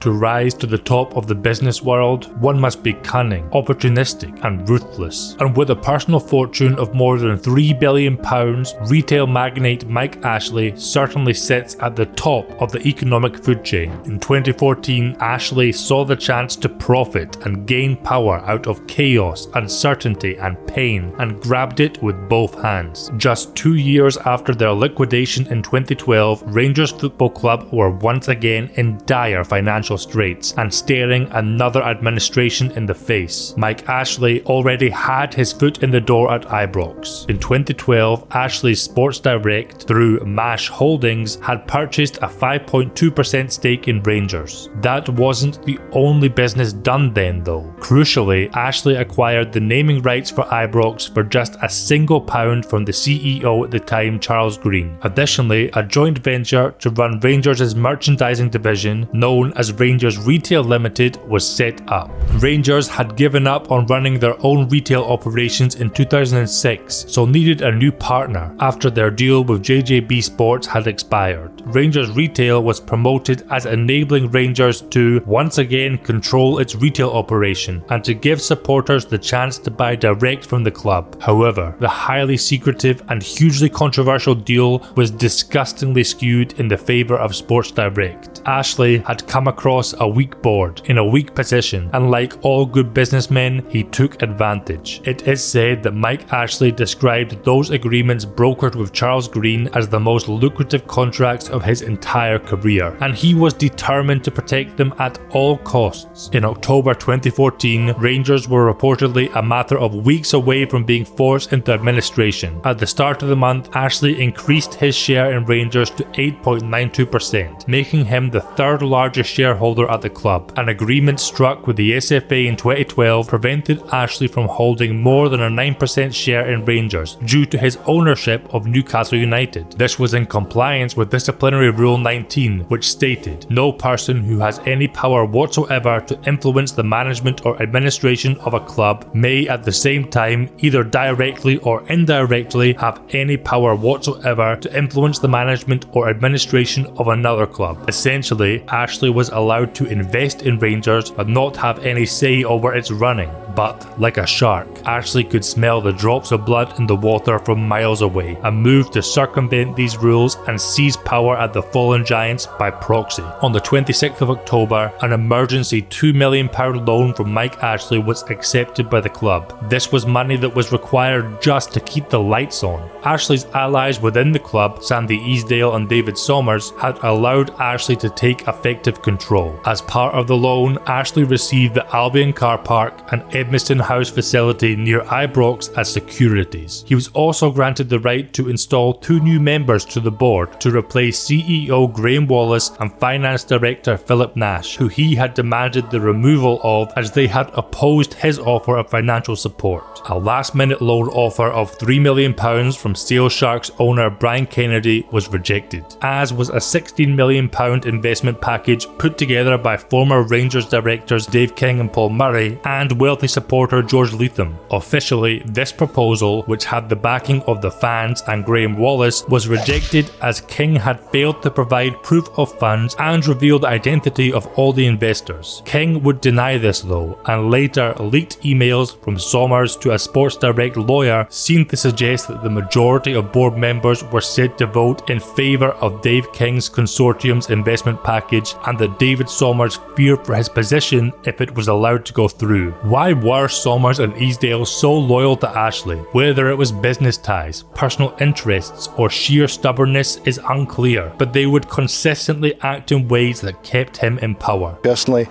To rise to the top of the business world, one must be cunning, opportunistic, and ruthless. And with a personal fortune of more than £3 billion, retail magnate Mike Ashley certainly sits at the top of the economic food chain. In 2014, Ashley saw the chance to profit and gain power out of chaos, uncertainty, and pain, and grabbed it with both hands. Just 2 years after their liquidation in 2012, Rangers Football Club were once again in dire financial straits and staring another administration in the face. Mike Ashley already had his foot in the door at Ibrox. In 2012, Ashley's Sports Direct, through MASH Holdings, had purchased a 5.2% stake in Rangers. That wasn't the only business done then though. Crucially, Ashley acquired the naming rights for Ibrox for just a single £1 from the CEO at the time, Charles Green. Additionally, a joint venture to run Rangers' merchandising division, known as Rangers Retail Limited, was set up. Rangers had given up on running their own retail operations in 2006, so needed a new partner after their deal with JJB Sports had expired. Rangers Retail was promoted as enabling Rangers to once again control its retail operation and to give supporters the chance to buy direct from the club. However, the highly secretive and hugely controversial deal was disgustingly skewed in the favour of Sports Direct. Ashley had come across a weak board in a weak position, and like all good businessmen, he took advantage. It is said that Mike Ashley described those agreements brokered with Charles Green as the most lucrative contracts of his entire career, and he was determined to protect them at all costs. In October 2014, Rangers were reportedly a matter of weeks away from being forced into administration. At the start of the month, Ashley increased his share in Rangers to 8.92%, making him the third largest shareholder at the club. An agreement struck with the SFA in 2012 prevented Ashley from holding more than a 9% share in Rangers due to his ownership of Newcastle United. This was in compliance with Disciplinary Rule 19, which stated, "No person who has any power whatsoever to influence the management or administration of a club may at the same time, either directly or indirectly, have any power whatsoever to influence the management or administration of another club." Essentially, Ashley was allowed to invest in Rangers but not have any say over its running. But, like a shark, Ashley could smell the drops of blood in the water from miles away and moved to circumvent these rules and seize power at the fallen giants by proxy. On the 26th of October, an emergency £2 million loan from Mike Ashley was accepted by the club. This was money that was required just to keep the lights on. Ashley's allies within the club, Sandy Easdale and David Somers, had allowed Ashley to take effective control. As part of the loan, Ashley received the Albion car park and Edmiston House facility near Ibrox as securities. He was also granted the right to install 2 new members to the board to replace CEO Graham Wallace and Finance Director Philip Nash, who he had demanded the removal of as they had opposed his offer of financial support. A last-minute loan offer of £3 million from Sale Sharks owner Brian Kennedy was rejected, as was a £16 million investment package put together by former Rangers directors Dave King and Paul Murray and wealthy supporter George Leatham. Officially, this proposal, which had the backing of the fans and Graham Wallace, was rejected as King had failed to provide proof of funds and reveal the identity of all the investors. King would deny this though, and later leaked emails from Somers to a Sports Direct lawyer seemed to suggest that the majority of board members were said to vote in favour of Dave King's consortium's investment package, and that David Somers feared for his position if it was allowed to go through. Why were Somers and Easdale so loyal to Ashley? Whether it was business ties, personal interests, or sheer stubbornness is unclear, but they would consistently act in ways that kept him in power. Personally,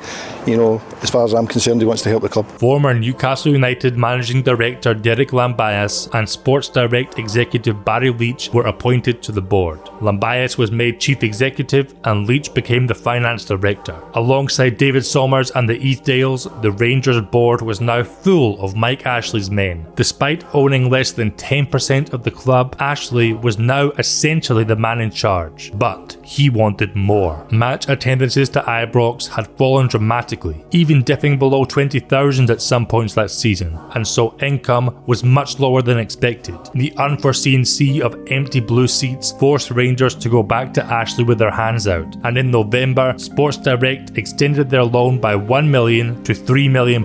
as far as I'm concerned, he wants to help the club. Former Newcastle United Managing Director Derek Lambias and Sports Direct Executive Barry Leach were appointed to the board. Lambias was made Chief Executive and Leach became the Finance Director. Alongside David Somers and the Easdales, the Rangers board was now full of Mike Ashley's men. Despite owning less than 10% of the club, Ashley was now essentially the man in charge. But he wanted more. Match attendances to Ibrox had fallen dramatically, even dipping below 20,000 at some points that season, and so income was much lower than expected. The unforeseen sea of empty blue seats forced Rangers to go back to Ashley with their hands out, and in November, Sports Sports Direct extended their loan by £1 million to £3 million.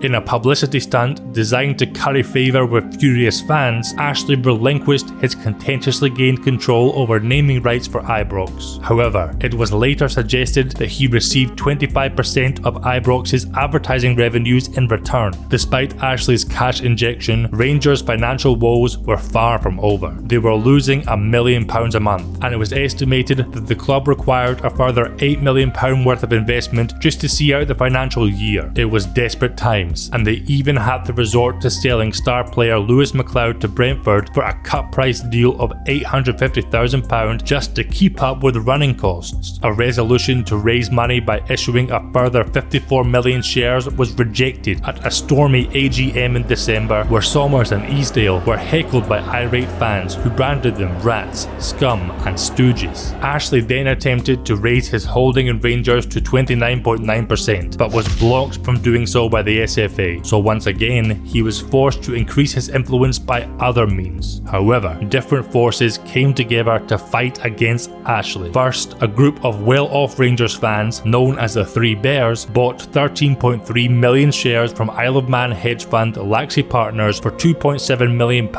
In a publicity stunt designed to curry favour with furious fans, Ashley relinquished his contentiously gained control over naming rights for Ibrox. However, it was later suggested that he received 25% of Ibrox's advertising revenues in return. Despite Ashley's cash injection, Rangers' financial woes were far from over. They were losing £1 million a month, and it was estimated that the club required a further £8 million worth of investment just to see out the financial year. It was desperate times, and they even had to resort to selling star player Lewis McLeod to Brentford for a cut price deal of £850,000 just to keep up with running costs. A resolution to raise money by issuing a further 54 million shares was rejected at a stormy AGM in December, where Somers and Easdale were heckled by irate fans who branded them rats, scum and stooges. Ashley then attempted to raise his holding in Rangers to 29.9%, but was blocked from doing so by the SFA, so once again he was forced to increase his influence by other means. However, different forces came together to fight against Ashley. First, a group of well-off Rangers fans, known as the Three Bears, bought 13.3 million shares from Isle of Man hedge fund Laxey Partners for £2.7 million.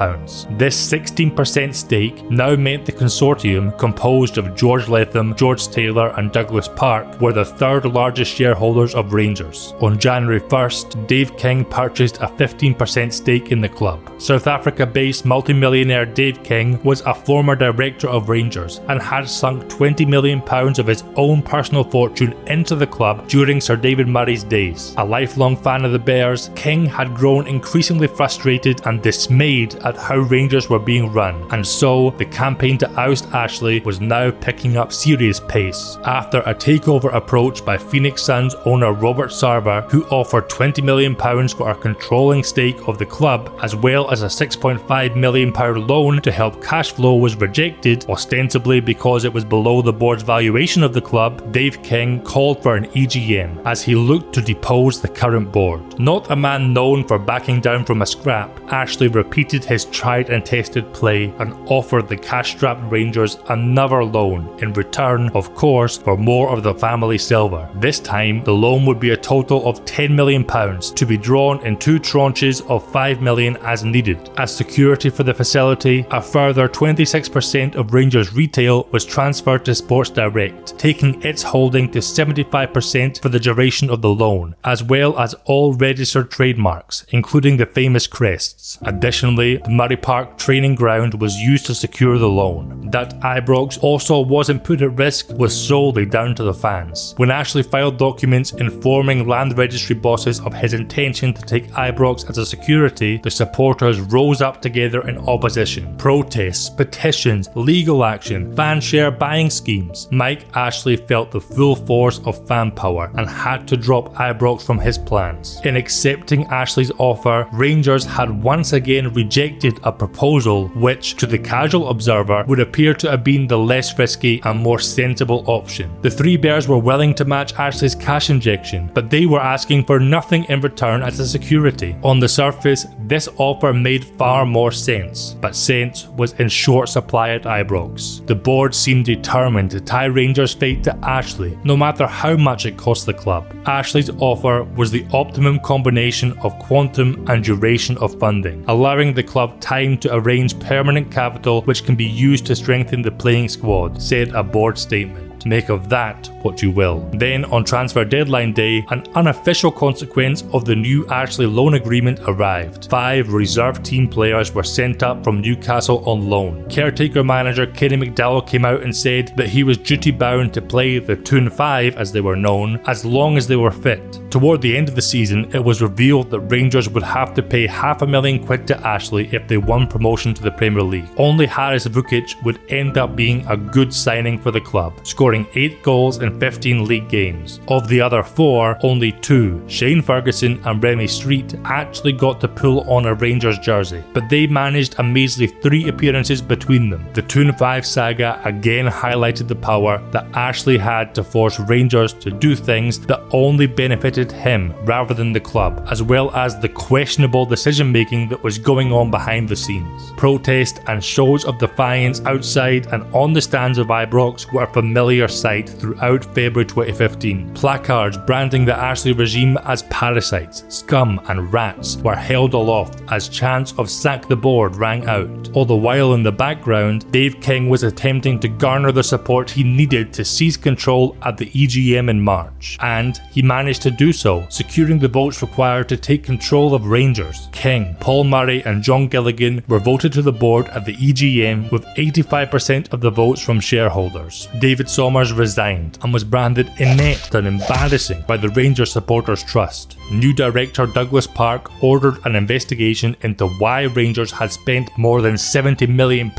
This 16% stake now meant the consortium, composed of George Latham, George Taylor and Douglas Park, were the third largest shareholders of Rangers. On January 1st, Dave King purchased a 15% stake in the club. South Africa-based multimillionaire Dave King was a former director of Rangers and had sunk £20 million of his own personal fortune into the club during Sir David Murray's days. A lifelong fan of the Bears, King had grown increasingly frustrated and dismayed at how Rangers were being run, and so the campaign to oust Ashley was now picking up serious pace. After a takeover approach by Phoenix Suns owner Robert Sarver, who offered £20 million for a controlling stake of the club, as well as a £6.5 million loan to help cash flow, was rejected, ostensibly because it was below the board's valuation of the club, Dave King called for an EGM as he looked to depose the current board. Not a man known for backing down from a scrap, Ashley repeated his tried and tested play and offered the cash-strapped Rangers another loan, in return, of course, for more of the family silver. This time, the loan would be a total of £10 million, to be drawn in two tranches of £5 million as needed. As security for the facility, a further 26% of Rangers retail was transferred to Sports Direct, taking its holding to 75% for the duration of the loan, as well as all registered trademarks, including the famous crests. Additionally, the Murray Park training ground was used to secure the loan. That Ibrox also wasn't put at risk was solely down to the fans. When Ashley filed documents informing land registry bosses of his intention to take Ibrox as a security, the supporters rose up together in opposition. Protests, petitions, legal action, fan share buying schemes. Mike Ashley felt the full force of fan power and had to drop Ibrox from his plans. In accepting Ashley's offer, Rangers had once again rejected a proposal which, to the casual observer, would appear to have been the less risky and more sensible option. The Three Bears were willing to match Ashley's cash injection, but they were asking for nothing in return as a security. On the surface, this offer made far more sense, but sense was in short supply at Ibrox. The board seemed determined to tie Rangers' fate to Ashley, no matter how much it cost the club. Ashley's offer was the optimum combination of quantum and duration of funding, allowing the club time to arrange permanent capital which can be used to strengthen the playing squad, said a board statement. Make of that what you will. Then, on transfer deadline day, an unofficial consequence of the new Ashley loan agreement arrived. 5 reserve team players were sent up from Newcastle on loan. Caretaker manager Kenny McDowell came out and said that he was duty bound to play the Toon 5, as they were known, as long as they were fit. Toward the end of the season, it was revealed that Rangers would have to pay £500,000 to Ashley if they won promotion to the Premier League. Only Haris Vukic would end up being a good signing for the club, scoring 8 goals in 15 league games. Of the other 4, only 2, Shane Ferguson and Remy Street, actually got to pull on a Rangers jersey, but they managed a measly 3 appearances between them. The Toon 5 saga again highlighted the power that Ashley had to force Rangers to do things that only benefited him rather than the club, as well as the questionable decision making that was going on behind the scenes. Protest and shows of defiance outside and on the stands of Ibrox were familiar familiar sight throughout February 2015. Placards branding the Ashley regime as parasites, scum and rats were held aloft as chants of "sack the board" rang out. All the while in the background, Dave King was attempting to garner the support he needed to seize control at the EGM in March. And he managed to do so, securing the votes required to take control of Rangers. King, Paul Murray and John Gilligan were voted to the board at the EGM with 85% of the votes from shareholders. David Somers resigned and was branded inept and embarrassing by the Rangers Supporters Trust. New director Douglas Park ordered an investigation into why Rangers had spent more than £70 million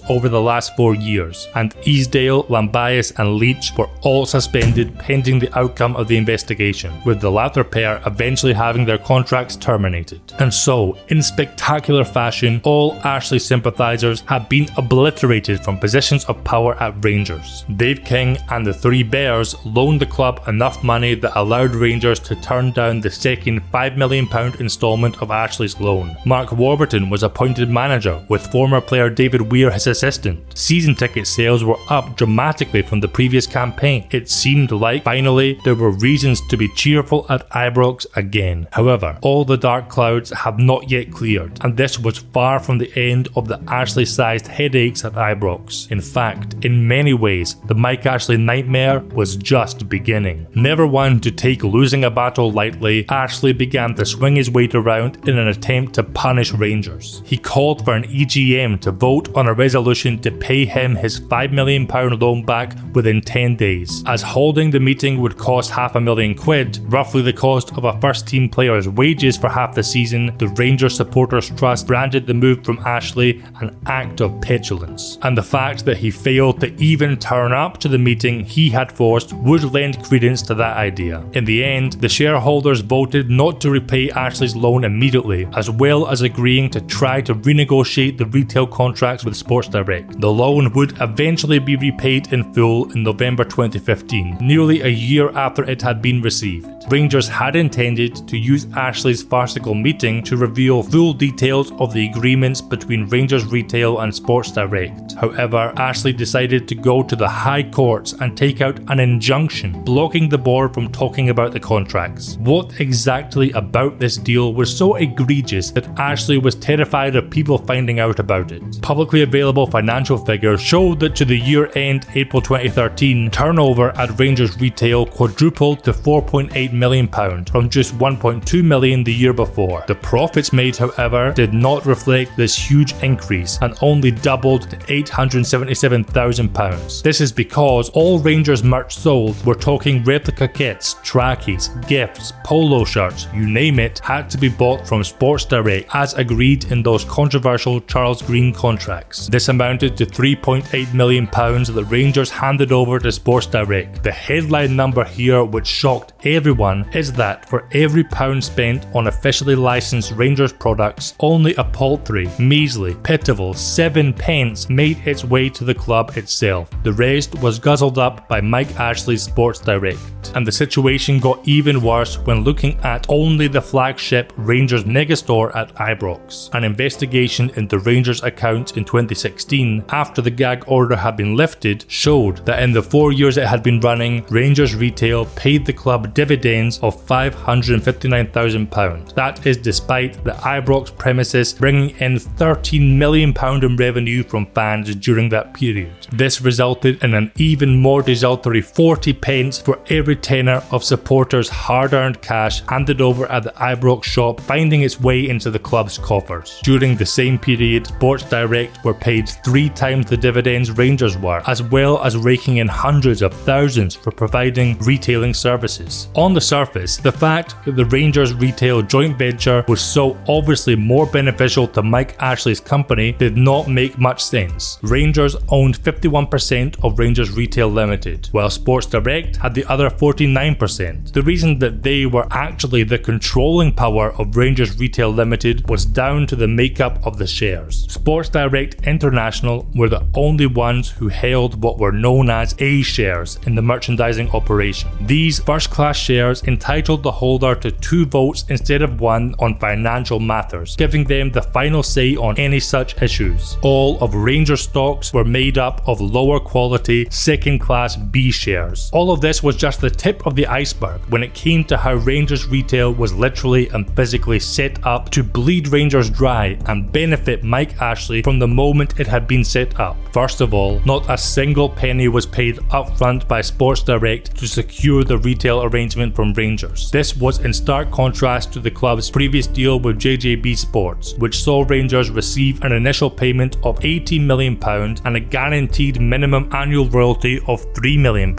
over the last 4 years, and Easdale, Lambias and Leach were all suspended pending the outcome of the investigation, with the latter pair eventually having their contracts terminated. And so, in spectacular fashion, all Ashley sympathisers had been obliterated from positions of power at Rangers. Dave King and the Three Bears loaned the club enough money that allowed Rangers to turn down the second £5 million instalment of Ashley's loan. Mark Warburton was appointed manager, with former player David Weir his assistant. Season ticket sales were up dramatically from the previous campaign. It seemed like finally there were reasons to be cheerful at Ibrox again. However, all the dark clouds have not yet cleared, and this was far from the end of the Ashley-sized headaches at Ibrox. In fact, in many ways, the Mike Ashley nightmare was just beginning. Never one to take losing a battle lightly, Ashley began to swing his weight around in an attempt to punish Rangers. He called for an EGM to vote on a resolution to pay him his £5 million loan back within 10 days, as holding the meeting would cost £500,000, roughly the cost of a first team player's wages for half the season. The Rangers Supporters Trust branded the move from Ashley an act of petulance, and the fact that he failed to even turn up to the meeting he had forced would lend credence to that idea. In the end, the shareholders voted not to repay Ashley's loan immediately, as well as agreeing to try to renegotiate the retail contracts with Sports Direct. The loan would eventually be repaid in full in November 2015, nearly a year after it had been received. Rangers had intended to use Ashley's farcical meeting to reveal full details of the agreements between Rangers Retail and Sports Direct. However, Ashley decided to go to the High Courts and take out an injunction, blocking the board from talking about the contracts. What exactly about this deal was so egregious that Ashley was terrified of people finding out about it? Publicly available financial figures showed that to the year-end April 2013, turnover at Rangers Retail quadrupled to £4.8 million from just £1.2 million the year before. The profits made, however, did not reflect this huge increase and only doubled to £877,000. This is because all Rangers merch sold, we're talking replica kits, trackies, gifts, polo shirts, you name it, had to be bought from Sports Direct as agreed in those controversial Charles Green contracts. This amounted to £3.8 million that Rangers handed over to Sports Direct. The headline number here, which shocked everyone, is that for every pound spent on officially licensed Rangers products, only a paltry, measly, pitiful 7 pence made its way to the club itself. The rest was guzzled up by Mike Ashley's Sports Direct. And the situation got even worse when looking at only the flagship Rangers megastore at Ibrox. An investigation into Rangers' accounts in 2016, after the gag order had been lifted, showed that in the 4 years it had been running, Rangers Retail paid the club dividends of £559,000. That is despite the Ibrox premises bringing in £13 million in revenue from fans during that period. This resulted in an even more desultory 40 pence for every tenner of supporters' hard-earned cash handed over at the Ibrox shop, finding its way into the club's coffers. During the same period, Sports Direct were paid 3 times the dividends Rangers were, as well as raking in hundreds of thousands for providing retailing services. On the surface, the fact that the Rangers Retail joint venture was so obviously more beneficial to Mike Ashley's company did not make much sense. Rangers owned 51% of Rangers Retail Limited, while Sports Direct had the other 49%. The reason that they were actually the controlling power of Rangers Retail Limited was down to the makeup of the shares. Sports Direct International were the only ones who held what were known as A shares in the merchandising operation. These first-class shares shares entitled the holder to 2 votes instead of 1 on financial matters, giving them the final say on any such issues. All of Rangers stocks were made up of lower quality second-class B shares. All of this was just the tip of the iceberg when it came to how Rangers retail was literally and physically set up to bleed Rangers dry and benefit Mike Ashley from the moment it had been set up. First of all, not a single penny was paid upfront by Sports Direct to secure the retail arrangement from Rangers. This was in stark contrast to the club's previous deal with JJB Sports, which saw Rangers receive an initial payment of £18 million and a guaranteed minimum annual royalty of £3 million.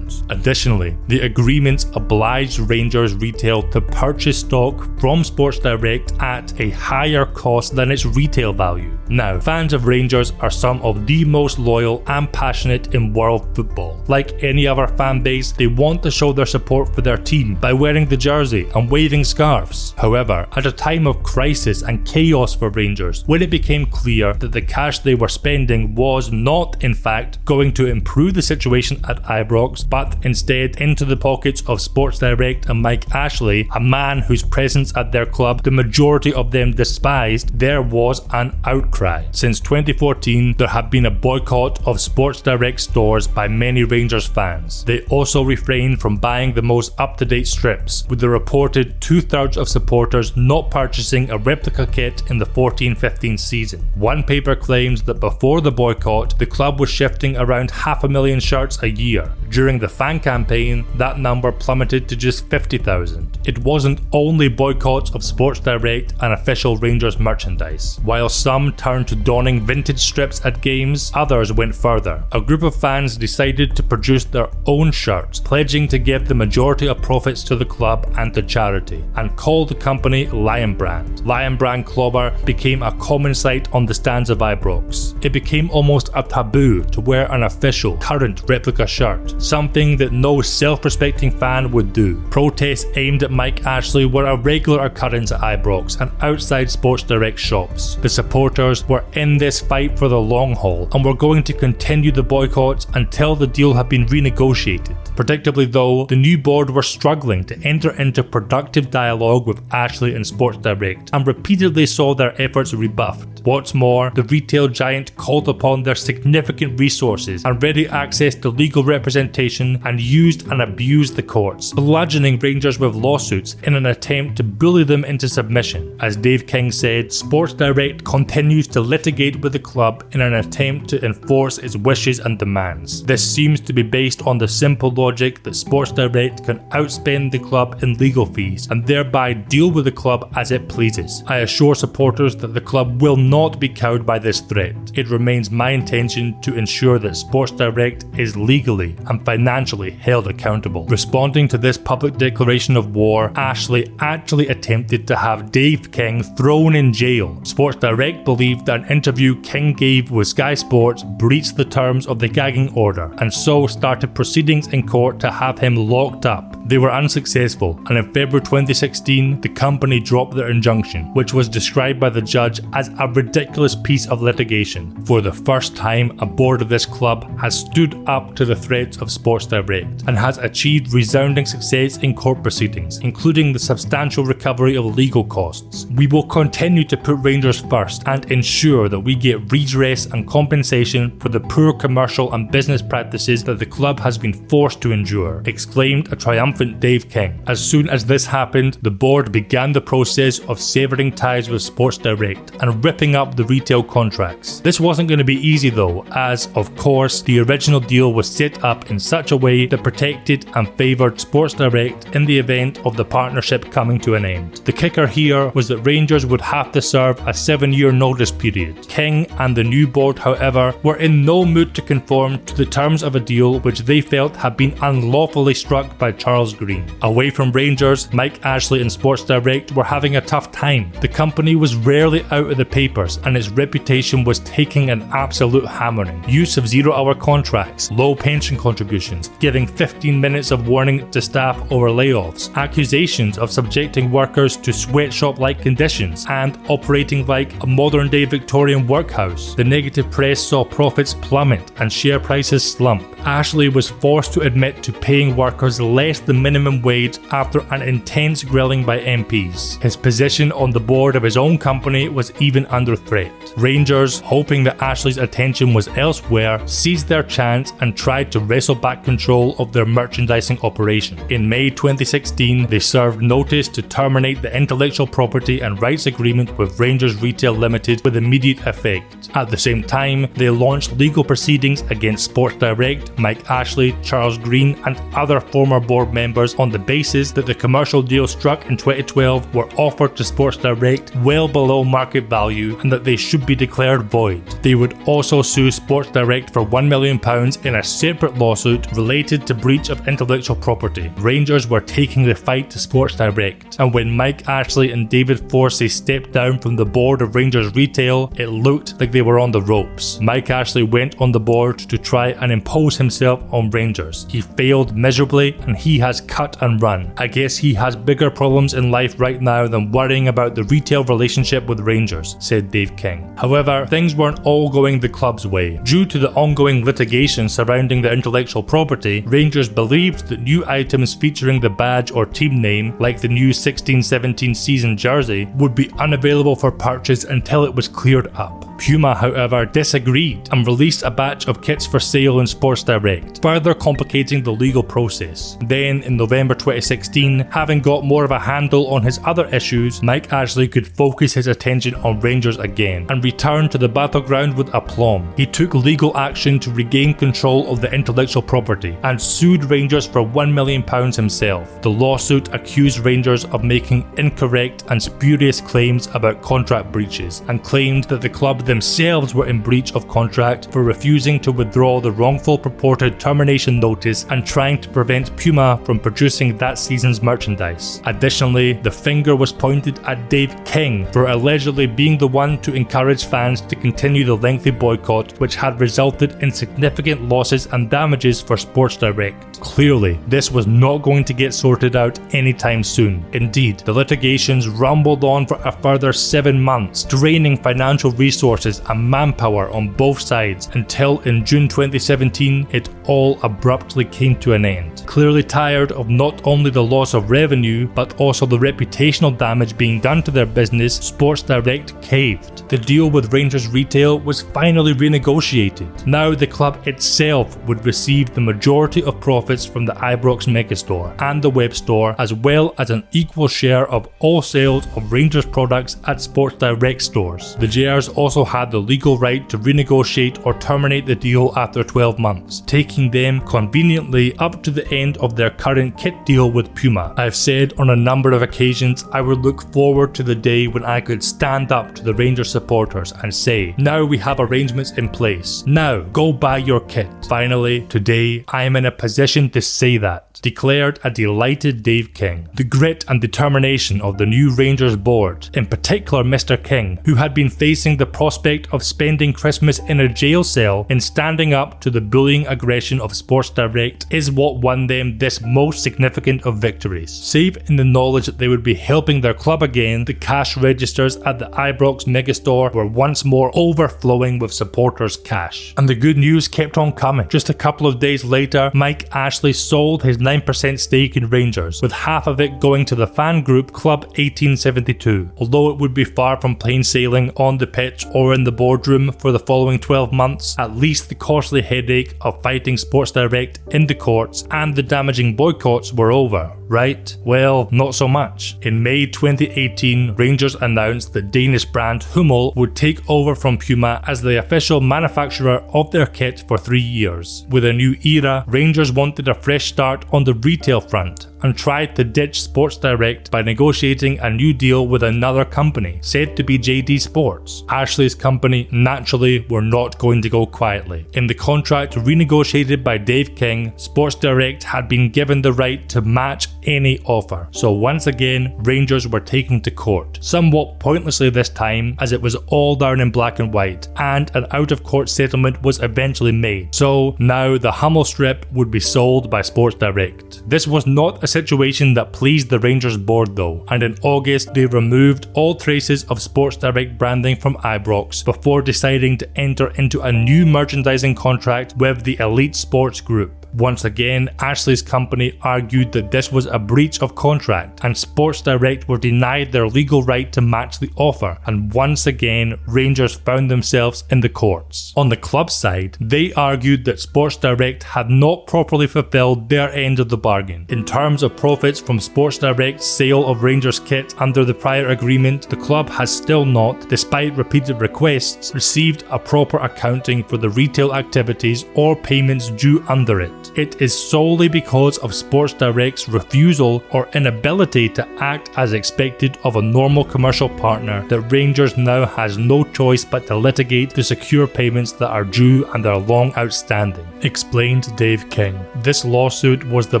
Additionally, the agreements obliged Rangers retail to purchase stock from Sports Direct at a higher cost than its retail value. Now, fans of Rangers are some of the most loyal and passionate in world football. Like any other fan base, they want to show their support for their team by wearing the jersey and waving scarves. However, at a time of crisis and chaos for Rangers, when it became clear that the cash they were spending was not, in fact, going to improve the situation at Ibrox, but instead into the pockets of Sports Direct and Mike Ashley, a man whose presence at their club the majority of them despised, there was an outcry. Since 2014, there had been a boycott of Sports Direct stores by many Rangers fans. They also refrained from buying the most up-to-date strips, with the reported 2/3 of supporters not purchasing a replica kit in the 14-15 season. One paper claims that before the boycott, the club was shifting around 500,000 shirts a year. During the fan campaign, that number plummeted to just 50,000. It wasn't only boycotts of Sports Direct and official Rangers merchandise. While some turned to donning vintage strips at games, others went further. A group of fans decided to produce their own shirts, pledging to give the majority of profits to the club and to charity, and called the company Lion Brand. Lion Brand clobber became a common sight on the stands of Ibrox. It became almost a taboo to wear an official, current replica shirt, something that no self-respecting fan would do. Protests aimed at Mike Ashley were a regular occurrence at Ibrox and outside Sports Direct shops. The supporters were in this fight for the long haul and were going to continue the boycotts until the deal had been renegotiated. Predictably though, the new board were struggling to enter into productive dialogue with Ashley and Sports Direct and repeatedly saw their efforts rebuffed. What's more, the retail giant called upon their significant resources and ready access to legal representation and used and abused the courts, bludgeoning Rangers with lawsuits in an attempt to bully them into submission. As Dave King said, Sports Direct continues to litigate with the club in an attempt to enforce its wishes and demands. This seems to be based on the simple logic that Sports Direct can outspend the club in legal fees and thereby deal with the club as it pleases. I assure supporters that the club will not be cowed by this threat. It remains my intention to ensure that Sports Direct is legally and financially held accountable. Responding to this public declaration of war, Ashley actually attempted to have Dave King thrown in jail. Sports Direct believed that an interview King gave with Sky Sports breached the terms of the gagging order and so started proceedings in court to have him locked up. They were unsuccessful, and in February 2016, the company dropped their injunction, which was described by the judge as a ridiculous piece of litigation. For the first time, a board of this club has stood up to the threats of Sports Direct and has achieved resounding success in court proceedings, including the substantial recovery of legal costs. We will continue to put Rangers first and ensure that we get redress and compensation for the poor commercial and business practices that the club has been forced to endure, exclaimed a triumphant Dave King. As soon as this happened, the board began the process of severing ties with Sports Direct and ripping up the retail contracts. This wasn't going to be easy though, as of course the original deal was set up in such a way that protected and favoured Sports Direct in the event of the partnership coming to an end. The kicker here was that Rangers would have to serve a 7-year notice period. King and the new board, however, were in no mood to conform to the terms of a deal which they felt had been unlawfully struck by Charles Green. Away from Rangers, Mike Ashley and Sports Direct were having a tough time. The company was rarely out of the papers and its reputation was taking an absolute hammering. Use of 0-hour contracts, low pension contributions, giving 15 minutes of warning to staff over layoffs, accusations of subjecting workers to sweatshop-like conditions, and operating like a modern-day Victorian workhouse. The negative press saw profits plummet and share prices slump. Ashley was forced to admit to paying workers less than minimum minimum wage after an intense grilling by MPs. His position on the board of his own company was even under threat. Rangers, hoping that Ashley's attention was elsewhere, seized their chance and tried to wrestle back control of their merchandising operation. In May 2016, they served notice to terminate the intellectual property and rights agreement with Rangers Retail Limited with immediate effect. At the same time, they launched legal proceedings against Sports Direct, Mike Ashley, Charles Green and other former board members on the basis that the commercial deal struck in 2012 were offered to Sports Direct well below market value and that they should be declared void. They would also sue Sports Direct for £1 million in a separate lawsuit related to breach of intellectual property. Rangers were taking the fight to Sports Direct, and when Mike Ashley and David Forsey stepped down from the board of Rangers Retail, it looked like they were on the ropes. Mike Ashley went on the board to try and impose himself on Rangers. He failed miserably and he has cut and run. I guess he has bigger problems in life right now than worrying about the retail relationship with Rangers, said Dave King. However, things weren't all going the club's way. Due to the ongoing litigation surrounding the intellectual property, Rangers believed that new items featuring the badge or team name, like the new 16-17 season jersey, would be unavailable for purchase until it was cleared up. Puma, however, disagreed and released a batch of kits for sale in Sports Direct, further complicating the legal process. Then, in November 2016, having got more of a handle on his other issues, Mike Ashley could focus his attention on Rangers again and return to the battleground with aplomb. He took legal action to regain control of the intellectual property and sued Rangers for £1 million himself. The lawsuit accused Rangers of making incorrect and spurious claims about contract breaches and claimed that the club themselves were in breach of contract for refusing to withdraw the wrongful purported termination notice and trying to prevent Puma from producing that season's merchandise. Additionally, the finger was pointed at Dave King for allegedly being the one to encourage fans to continue the lengthy boycott, which had resulted in significant losses and damages for Sports Direct. Clearly, this was not going to get sorted out anytime soon. Indeed, the litigations rumbled on for a further 7 months, draining financial resources and manpower on both sides until in June 2017 it all abruptly came to an end. Clearly tired of not only the loss of revenue but also the reputational damage being done to their business, Sports Direct caved. The deal with Rangers Retail was finally renegotiated. Now the club itself would receive the majority of profits from the Ibrox Megastore and the web store, as well as an equal share of all sales of Rangers products at Sports Direct stores. The JRs also had the legal right to renegotiate or terminate the deal after 12 months, taking them conveniently up to the end of their current kit deal with Puma. I've said on a number of occasions I would look forward to the day when I could stand up to the Rangers supporters and say, now we have arrangements in place. Now go buy your kit. Finally, today I am in a position to say that, declared a delighted Dave King. The grit and determination of the new Rangers board, in particular Mr. King, who had been facing the prospect of spending Christmas in a jail cell in standing up to the bullying aggression of Sports Direct, is what won them this most significant of victories. Save in the knowledge that they would be helping their club again, the cash registers at the Ibrox Megastore were once more overflowing with supporters' cash. And the good news kept on coming. Just a couple of days later, Mike Ashley sold his 9% stake in Rangers, with half of it going to the fan group Club 1872. Although it would be far from plain sailing on the pitch or in the boardroom for the following 12 months, at least the costly headache of fighting Sports Direct in the courts and the damaging boycotts were over, right? Well, not so much. In May 2018, Rangers announced that Danish brand Hummel would take over from Puma as the official manufacturer of their kit for 3 years. With a new era, Rangers wanted a fresh start on the retail front and tried to ditch Sports Direct by negotiating a new deal with another company, said to be JD Sports. Ashley's company naturally were not going to go quietly. In the contract renegotiated by Dave King, Sports Direct had been given the right to match any offer. So once again, Rangers were taken to court, somewhat pointlessly this time, as it was all down in black and white, and an out-of-court settlement was eventually made. So now the Hummel strip would be sold by Sports Direct. This was not a situation that pleased the Rangers board though, and in August they removed all traces of Sports Direct branding from Ibrox before deciding to enter into a new merchandising contract with the Elite Sports Group. Once again, Ashley's company argued that this was a breach of contract and Sports Direct were denied their legal right to match the offer, and once again Rangers found themselves in the courts. On the club side, they argued that Sports Direct had not properly fulfilled their end of the bargain. In terms of profits from Sports Direct's sale of Rangers kit under the prior agreement, the club has still not, despite repeated requests, received a proper accounting for the retail activities or payments due under it. It is solely because of Sports Direct's refusal or inability to act as expected of a normal commercial partner that Rangers now has no choice but to litigate to secure payments that are due and are long outstanding, explained Dave King. This lawsuit was the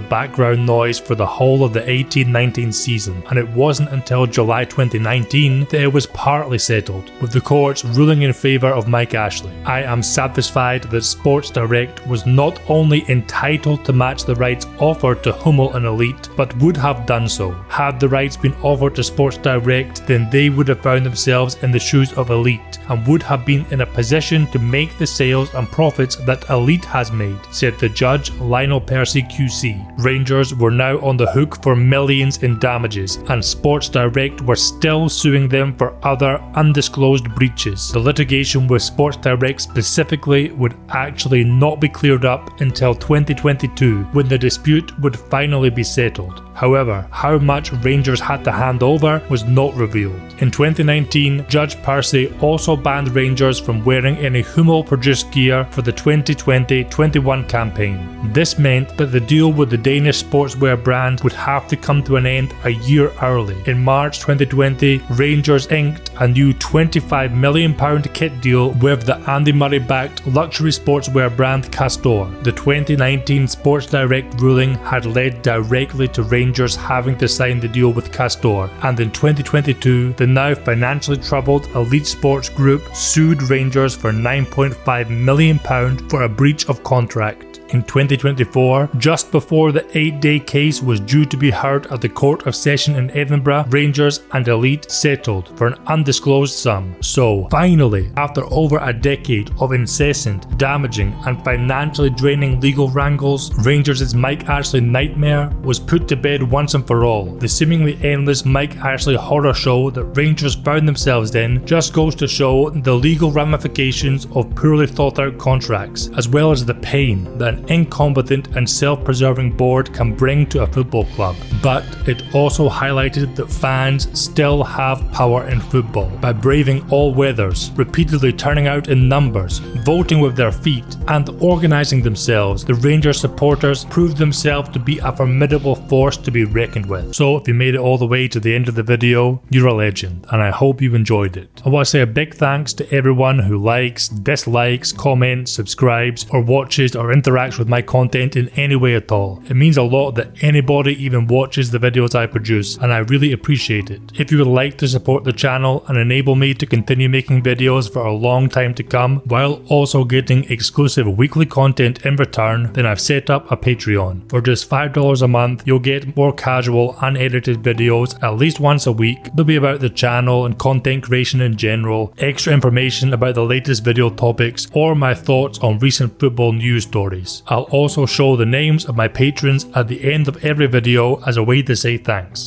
background noise for the whole of the 18-19 season, and it wasn't until July 2019 that it was partly settled, with the courts ruling in favour of Mike Ashley. I am satisfied that Sports Direct was not only entitled to match the rights offered to Hummel and Elite, but would have done so. Had the rights been offered to Sports Direct, then they would have found themselves in the shoes of Elite and would have been in a position to make the sales and profits that Elite has made, said the judge Lionel Percy QC. Rangers were now on the hook for millions in damages, and Sports Direct were still suing them for other undisclosed breaches. The litigation with Sports Direct specifically would actually not be cleared up until 2022, when the dispute would finally be settled. However, how much Rangers had to hand over was not revealed. In 2019, Judge Percy also banned Rangers from wearing any Hummel-produced gear for the 2020-21 campaign. This meant that the deal with the Danish sportswear brand would have to come to an end a year early. In March 2020, Rangers inked a new £25 million kit deal with the Andy Murray-backed luxury sportswear brand Castor. The 2019 Sports Direct ruling had led directly to Rangers having to sign the deal with Castor, and in 2022, the now financially troubled Elite Sports Group sued Rangers for £9.5 million for a breach of contract. In 2024, just before the 8-day case was due to be heard at the Court of Session in Edinburgh, Rangers and Elite settled for an undisclosed sum. So, finally, after over a decade of incessant, damaging and financially draining legal wrangles, Rangers' Mike Ashley nightmare was put to bed once and for all. The seemingly endless Mike Ashley horror show that Rangers found themselves in just goes to show the legal ramifications of poorly thought out contracts, as well as the pain that an incompetent and self-preserving board can bring to a football club. But it also highlighted that fans still have power in football. By braving all weathers, repeatedly turning out in numbers, voting with their feet, and organising themselves, the Rangers supporters proved themselves to be a formidable force to be reckoned with. So if you made it all the way to the end of the video, you're a legend, and I hope you enjoyed it. I want to say a big thanks to everyone who likes, dislikes, comments, subscribes, or watches or interacts with my content in any way at all. It means a lot that anybody even watches the videos I produce, and I really appreciate it. If you would like to support the channel and enable me to continue making videos for a long time to come, while also getting exclusive weekly content in return, then I've set up a Patreon. For just $5 a month, you'll get more casual, unedited videos at least once a week. They'll be about the channel and content creation in general, extra information about the latest video topics, or my thoughts on recent football news stories. I'll also show the names of my patrons at the end of every video as a way to say thanks.